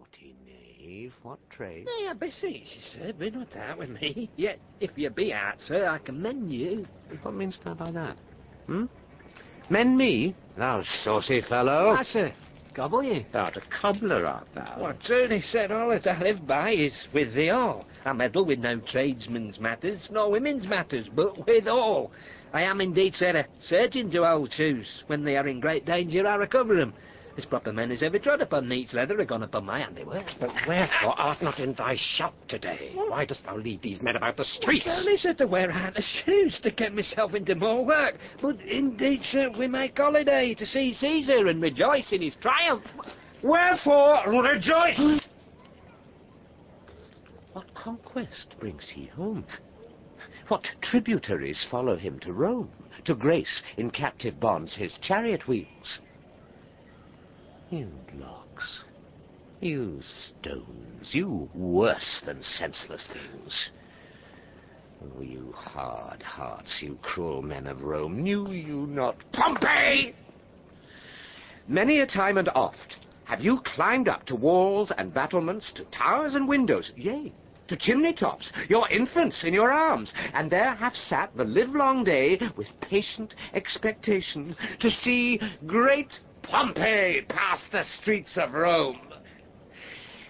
Naughty knave, what trade? Nay, I beseech you, sir, be not out with me. Yet, if you be out, sir, I can mend you. What meanst thou by that? Mend me? Thou saucy fellow. Why, sir, gobble you. Thou'rt a cobbler, art thou? Well, truly, sir, all that I live by is with thee all. I meddle with no tradesmen's matters, nor women's matters, but with all. I am indeed, sir, a surgeon to old shoes. When they are in great danger, I recover them. As proper men as ever trod upon neat's leather are gone upon my handiwork. But wherefore art not in thy shop today? Why dost thou lead these men about the streets? Only, sir, to wear out the shoes, to get myself into more work. But indeed, sir, we make holiday to see Caesar and rejoice in his triumph. Wherefore rejoice? What conquest brings he home? What tributaries follow him to Rome, to grace in captive bonds his chariot wheels? You blocks, you stones, you worse than senseless things. Oh, you hard hearts, you cruel men of Rome, knew you not Pompey? Many a time and oft have you climbed up to walls and battlements, to towers and windows, yea, to chimney tops, your infants in your arms, and there have sat the livelong day with patient expectation to see great Pompey pass the streets of Rome.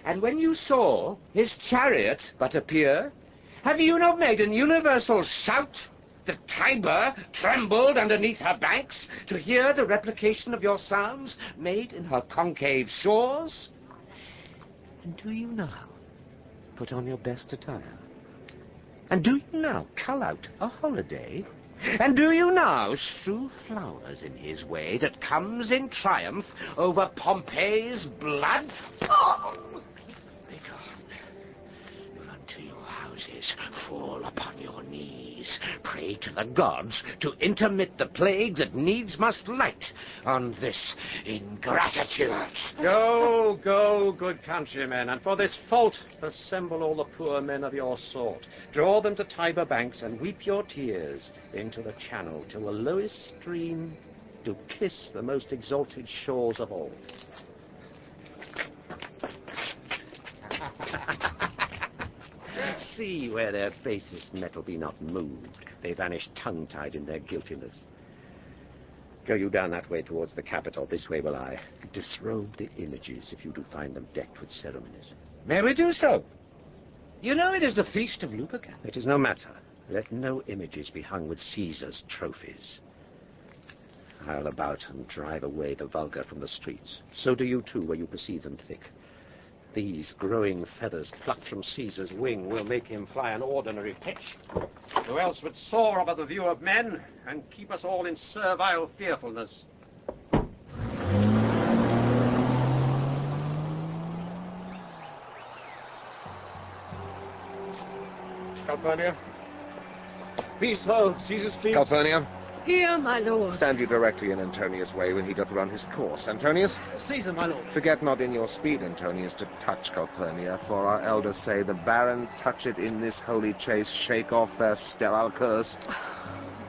And when you saw his chariot but appear, have you not made an universal shout? The Tiber trembled underneath her banks to hear the replication of your sounds made in her concave shores? And do you now put on your best attire? And do you now cull out a holiday? And do you now strew flowers in his way that comes in triumph over Pompey's blood? Oh! Begone. Run to your houses, fall upon your knees, pray to the gods to intermit the plague that needs must light on this ingratitude. Go, go, good countrymen, and for this fault assemble all the poor men of your sort. Draw them to Tiber banks and weep your tears into the channel till the lowest stream do kiss the most exalted shores of all. See where their basest metal be not moved. They vanish tongue-tied in their guiltiness. Go you down that way towards the Capitol. This way will I disrobe the images if you do find them decked with ceremonies. May we do so? You know it is the feast of Lupercal. It is no matter. Let no images be hung with Caesar's trophies. I'll about and drive away the vulgar from the streets. So do you too, where you perceive them thick. These growing feathers plucked from Caesar's wing will make him fly an ordinary pitch. Who else would soar above the view of men and keep us all in servile fearfulness? Calpurnia? Peace, ho, Caesar's fleet. Calpurnia, Here, my lord. stand you directly in Antonius' way when he doth run his course. Antonius? Caesar, my lord. Forget not in your speed, Antonius, to touch Calpurnia, for our elders say the baron touch it in this holy chase, shake off their sterile curse.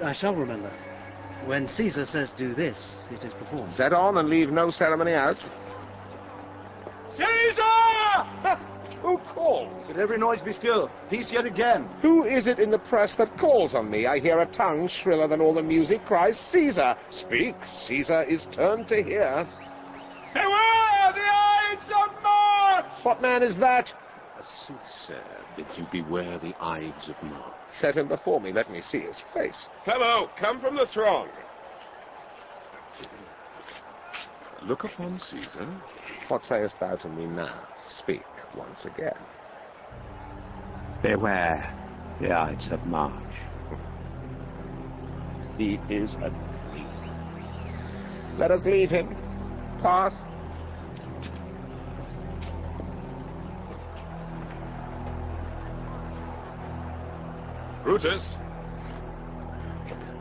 I shall remember. When Caesar says do this, it is performed. Set on and leave no ceremony out. Caesar! Who calls? Let every noise be still. Peace yet again. Who is it in the press that calls on me? I hear a tongue shriller than all the music cries, Caesar! Speak, Caesar is turned to hear. Beware the Ides of March! What man is that? A soothsayer bids you beware the Ides of March. Set him before me, let me see his face. Fellow, come from the throng. Look upon Caesar. What sayest thou to me now? Speak once again. Beware the Ides of March. He is a dream. Let us leave him. Pass. Brutus,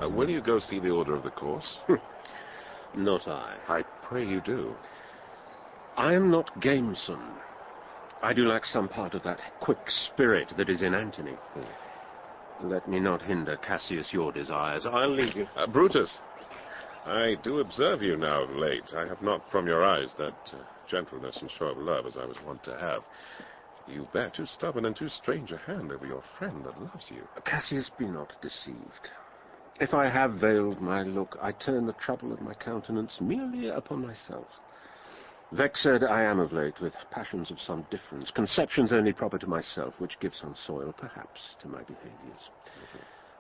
will you go see the order of the course? Not I. I pray you do. I am not gamesome. I do lack some part of that quick spirit that is in Antony. Let me not hinder, Cassius, your desires. I'll leave you. Brutus, I do observe you now late. I have not from your eyes that gentleness and show of love as I was wont to have, you bear too stubborn and too strange a hand over your friend that loves you. Cassius, be not deceived. If I have veiled my look, I turn the trouble of my countenance merely upon myself. Vexed I am of late with passions of some difference, conceptions only proper to myself, which give some soil, perhaps, to my behaviours.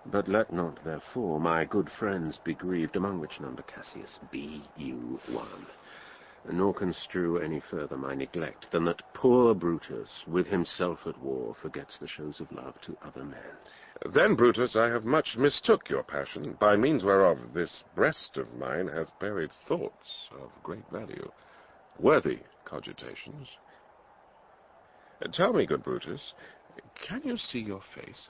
But let not, therefore, my good friends be grieved, among which number, Cassius, be you one. Nor construe any further my neglect than that poor Brutus, with himself at war, forgets the shows of love to other men. Then, Brutus, I have much mistook your passion, by means whereof this breast of mine hath buried thoughts of great value, worthy cogitations. Tell me, good Brutus, can you see your face?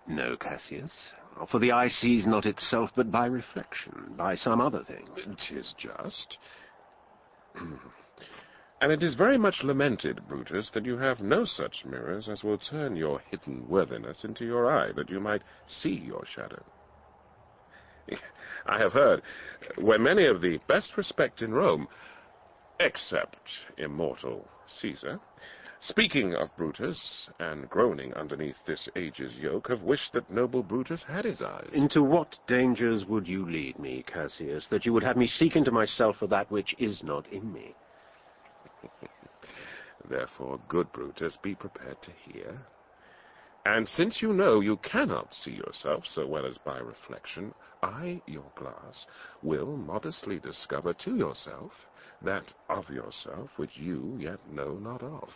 No, Cassius, for the eye sees not itself but by reflection, by some other thing. 'Tis just. And it is very much lamented, Brutus, that you have no such mirrors as will turn your hidden worthiness into your eye, that you might see your shadow. I have heard, where many of the best respect in Rome, except immortal Caesar, speaking of Brutus, and groaning underneath this age's yoke, have wished that noble Brutus had his eyes. Into what dangers would you lead me, Cassius, that you would have me seek into myself for that which is not in me? Therefore, good Brutus, be prepared to hear. And since you know you cannot see yourself so well as by reflection, I, your glass, will modestly discover to yourself that of yourself which you yet know not of.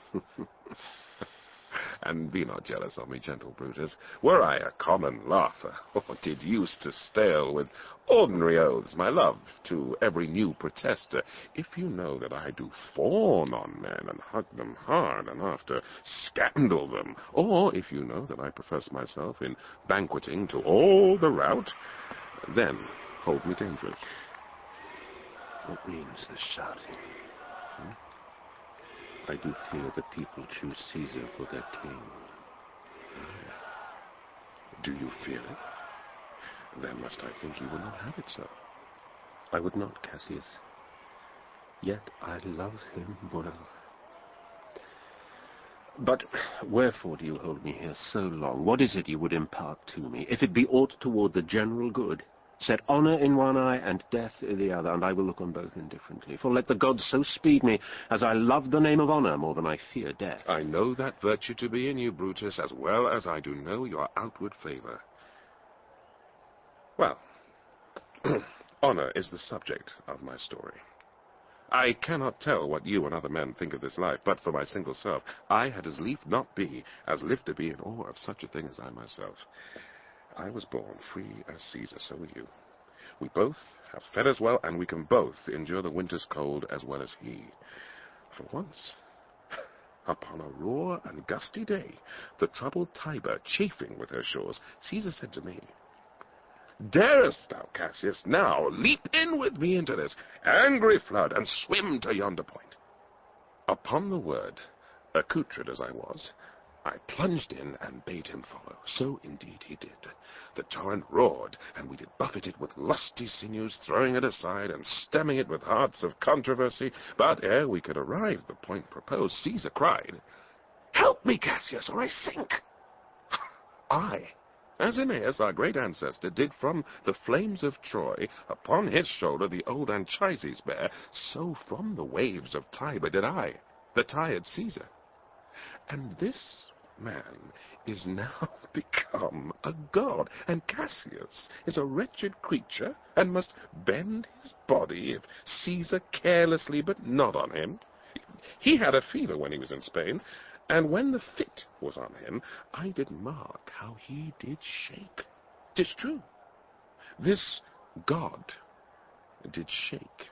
And be not jealous of me, gentle Brutus. Were I a common laugher, or did use to stale with ordinary oaths my love to every new protester, if you know that I do fawn on men and hug them hard, and after scandal them, or if you know that I profess myself in banqueting to all the rout, then hold me dangerous. What means this shouting? I do fear the people choose Caesar for their king. Do you fear it? Then must I think you will not have it so. I would not, Cassius. Yet I love him well. But wherefore do you hold me here so long? What is it you would impart to me? If it be aught toward the general good, set honor in one eye and death in the other, and I will look on both indifferently. For let the gods so speed me, as I love the name of honor more than I fear death. I know that virtue to be in you, Brutus, as well as I do know your outward favor. Well, honor is the subject of my story. I cannot tell what you and other men think of this life, but for my single self, I had as lief not be, as live to be in awe of such a thing as I myself. I was born free as Caesar, so were you. We both have fed as well, and we can both endure the winter's cold as well as he. For once, upon a raw and gusty day, the troubled Tiber chafing with her shores, Caesar said to me, "Darest thou, Cassius, now leap in with me into this angry flood, and swim to yonder point?" Upon the word, accoutred as I was, I plunged in and bade him follow. So indeed he did. The torrent roared, and we did buffet it with lusty sinews, throwing it aside and stemming it with hearts of controversy. But ere we could arrive the point proposed, Caesar cried, "Help me, Cassius, or I sink!" I, as Aeneas, our great ancestor, did from the flames of Troy upon his shoulder the old Anchises bear, so from the waves of Tiber did I, the tired Caesar. And this man is now become a god, and Cassius is a wretched creature, and must bend his body if Caesar carelessly but not on him. He had a fever when he was in Spain, and when the fit was on him, I did mark how he did shake. 'Tis true, this god did shake.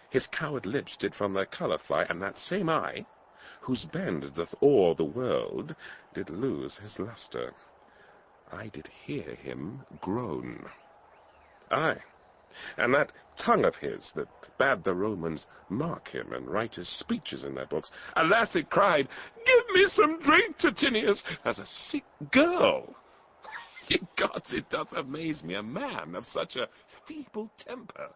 His coward lips did from their colour fly, and that same eye, whose bend doth awe the world, did lose his lustre. I did hear him groan. Aye, and that tongue of his that bade the Romans mark him and write his speeches in their books, alas, it cried, "Give me some drink, Titinius," as a sick girl. Ye gods, it doth amaze me, a man of such a feeble temper